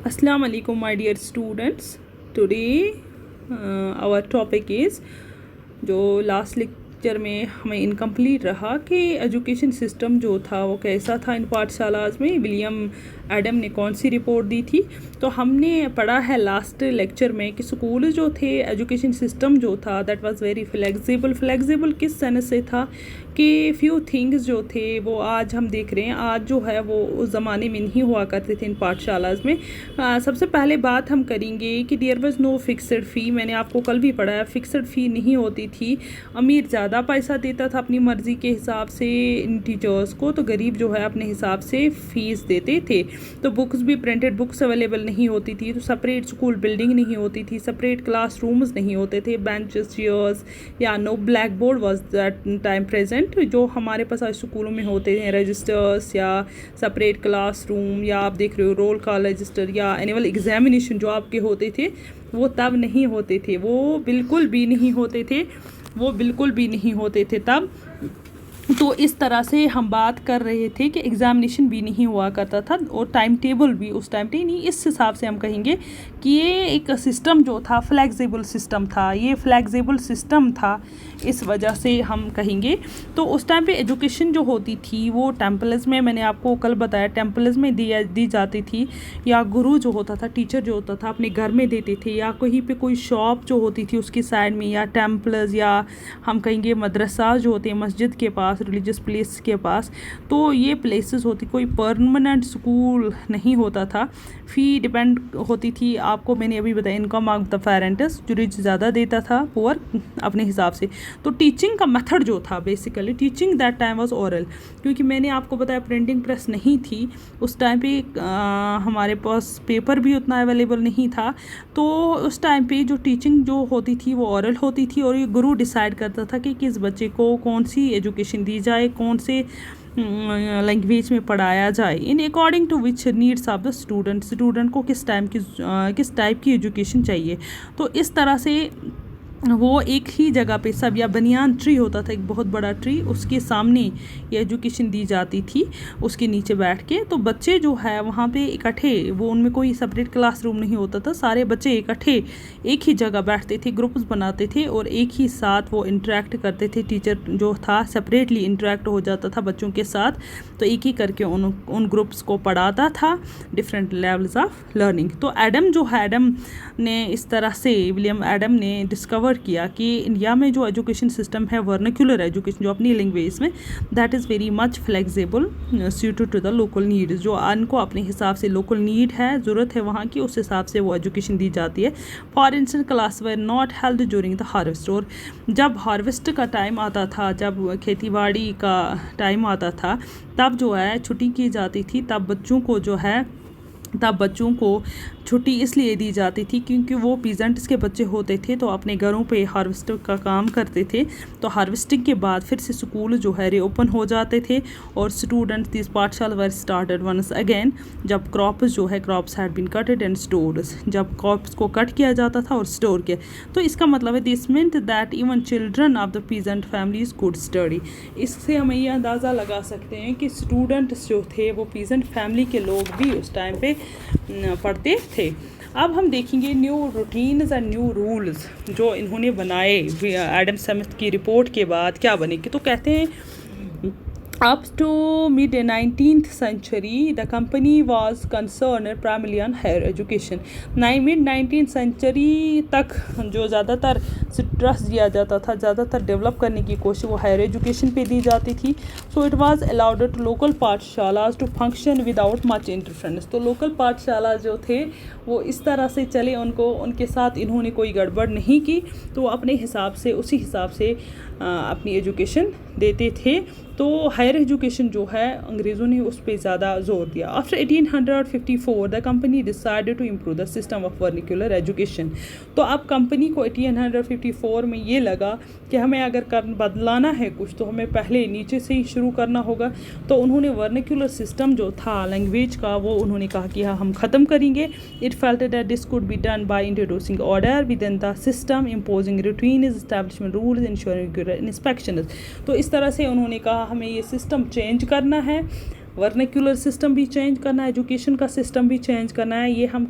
Assalamu alaikum my dear students. Today our topic is जो last lecture में हमें incomplete रहा कि एजुकेशन सिस्टम जो था वो कैसा था इन पाठशालाज में। विलियम एडम ने कौन सी रिपोर्ट दी थी। तो हमने पढ़ा है लास्ट लेक्चर में कि स्कूल जो थे, एजुकेशन सिस्टम जो था that was very flexible. Flexible किस सेंस से था कि फ्यू थिंग्स जो थे वो आज हम देख रहे हैं, आज जो है वो उस ज़माने में नहीं हुआ करते थे इन पाठशालाज में। सबसे पहले बात हम करेंगे कि देयर वाज नो फिक्सड फ़ी। मैंने आपको कल भी पढ़ा है, फिक्सड फ़ी नहीं होती थी। अमीर ज़्यादा पैसा देता था अपनी मर्ज़ी के हिसाब से इन टीचर्स को, तो गरीब जो है अपने हिसाब से फ़ीस देते थे। तो बुक्स भी प्रिंटेड बुक्स अवेलेबल नहीं होती थी, तो सेपरेट स्कूल बिल्डिंग नहीं होती थी, सेपरेट क्लास रूम्स नहीं होते थे, बेंचेस, चेयर्स या no black board was that time present जो हमारे पास आज स्कूलों में होते हैं, रजिस्टर्स या सेपरेट क्लास रूम या आप देख रहे हो रोल कॉल रजिस्टर या एनुअल एग्जामिनेशन जो आपके होते थे वो तब नहीं होते थे, वो बिल्कुल भी नहीं होते थे, वो बिल्कुल भी नहीं होते थे तब। तो इस तरह से हम बात कर रहे थे कि एग्ज़ामिनेशन भी नहीं हुआ करता था और टाइम टेबल भी उस टाइम पे नहीं। इस हिसाब से हम कहेंगे कि ये एक सिस्टम जो था फ्लेक्सिबल सिस्टम था, ये फ्लेक्सिबल सिस्टम था, इस वजह से हम कहेंगे। तो उस टाइम पे एजुकेशन जो होती थी वो टेम्पल्स में, मैंने आपको कल बताया, टेम्पल्स में दी जाती थी, या गुरु जो होता था, टीचर जो होता था अपने घर में देते थे, या कहीं पे कोई शॉप जो होती थी उसकी साइड में, या टेम्पल्स, या हम कहेंगे मदरसा जो होते हैं मस्जिद के पास, रिलीजियस प्लेस के पास। तो ये प्लेसेस होती, कोई परमानेंट स्कूल नहीं होता था। फ़ी डिपेंड होती थी, आपको मैंने अभी बताया, इनकम ऑफ द पेरेंट्स, जो रिच ज़्यादा देता था पुअर अपने हिसाब से। तो टीचिंग का मेथड जो था, basically teaching that time was oral, क्योंकि मैंने आपको बताया प्रिंटिंग प्रेस नहीं थी उस टाइम पे, हमारे पास पेपर भी उतना अवेलेबल नहीं था। तो उस टाइम पे जो टीचिंग जो होती थी वो ओरल होती थी, और ये गुरु डिसाइड करता था कि किस बच्चे को कौन सी एजुकेशन दी जाए, कौन से लैंग्वेज में पढ़ाया जाए, in according to which needs of the student को किस टाइप की एजुकेशन चाहिए। तो इस तरह से वो एक ही जगह पे सब, या बनियान ट्री होता था एक बहुत बड़ा ट्री, उसके सामने ये एजुकेशन दी जाती थी, उसके नीचे बैठ के। तो बच्चे जो है वहाँ पे इकट्ठे, वो उनमें कोई सेपरेट क्लासरूम नहीं होता था, सारे बच्चे इकट्ठे एक ही जगह बैठते थे, ग्रुप्स बनाते थे और एक ही साथ वो इंटरेक्ट करते थे। टीचर जो था सेपरेटली इंटरेक्ट हो जाता था बच्चों के साथ, तो एक ही करके उन ग्रुप्स को पढ़ाता था, डिफरेंट लेवल्स ऑफ लर्निंग। तो एडम जो है, एडम ने इस तरह से, विलियम एडम ने डिस्कवर किया कि इंडिया में जो एजुकेशन सिस्टम है, वर्नाक्युलर एजुकेशन जो अपनी लैंग्वेज में, that is very much flexible suited to the local needs. जो उनको अपने हिसाब से लोकल नीड है, ज़रूरत है वहाँ की, उस हिसाब से वो एजुकेशन दी जाती है। For instance class were not held during the harvest, और जब हार्वेस्ट का टाइम आता था, जब खेती बाड़ी का टाइम आता था, तब जो है छुट्टी की जाती थी, तब बच्चों को छुट्टी इसलिए दी जाती थी क्योंकि वो पीजेंट्स के बच्चे होते थे, तो अपने घरों पे हार्वेस्टिंग का काम करते थे। तो हार्वेस्टिंग के बाद फिर से स्कूल जो है रीओपन हो जाते थे, और स्टूडेंट्स दिस पाठशाला वर स्टार्टेड वंस अगेन, जब crops had been cutted and stored, जब क्रॉप्स को कट किया जाता था और स्टोर किया। तो इसका मतलब है this meant that even children of the peasant families could study. इससे हमें ये अंदाज़ा लगा सकते हैं कि स्टूडेंट्स जो थे वो पीजेंट फैमिली के लोग भी उस टाइम पे पढ़ते थे। अब हम देखेंगे new routines and new rules जो इन्होंने बनाए एडम स्मिथ की रिपोर्ट के बाद क्या बनेगी। तो कहते हैं up to mid 19th century the company was concerned primarily on higher education। mid 19th century तक जो ज़्यादातर स्ट्रेस दिया जाता था, ज़्यादातर डेवलप करने की कोशिश वो हायर एजुकेशन पे दी जाती थी। So it was allowed to local पाठशालाज to function without much interference. तो लोकल पाठशाला जो थे वो इस तरह से चले, उनके साथ इन्होंने कोई गड़बड़ नहीं की, तो वो अपने हिसाब से, उसी हिसाब से अपनी एजुकेशन देते थे। तो हायर एजुकेशन जो है अंग्रेज़ों ने उस पर ज़्यादा जोर दिया। After 1854 the company decided to improve the system of vernacular education. तो अब कंपनी को 1854 में ये लगा कि हमें अगर बदलाना है कुछ, तो हमें पहले नीचे से ही शुरू करना होगा। तो उन्होंने वर्निकुलर सिस्टम जो था लैंग्वेज का, वो उन्होंने कहा कि हाँ हम ख़त्म करेंगे। It felt that this could be done by introducing order with in the system, imposing routine, establishment rules, ensuring inspection. तो इस तरह से उन्होंने कहा हमें ये सिस्टम चेंज करना है, वर्नाक्युलर सिस्टम भी चेंज करना है, एजुकेशन का सिस्टम भी चेंज करना है। ये हम